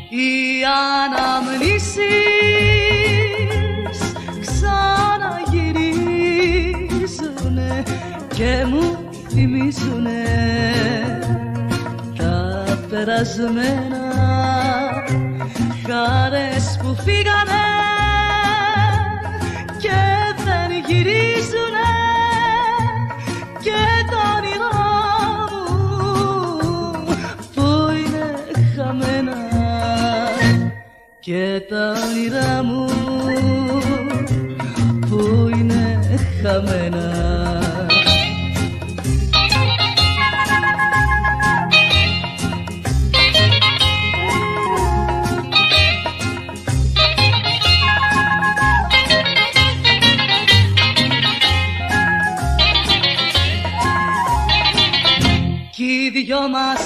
Οι αναμνήσεις ξαναγυρίζουνε και μου θυμίζουνε τα περασμένα, χαρές που φύγανε και δεν γυρίζουνε, και τα όνειρά μου που είναι χαμένα, και τα όνειρά μου που είναι χαμένα. Κι οι δυο μας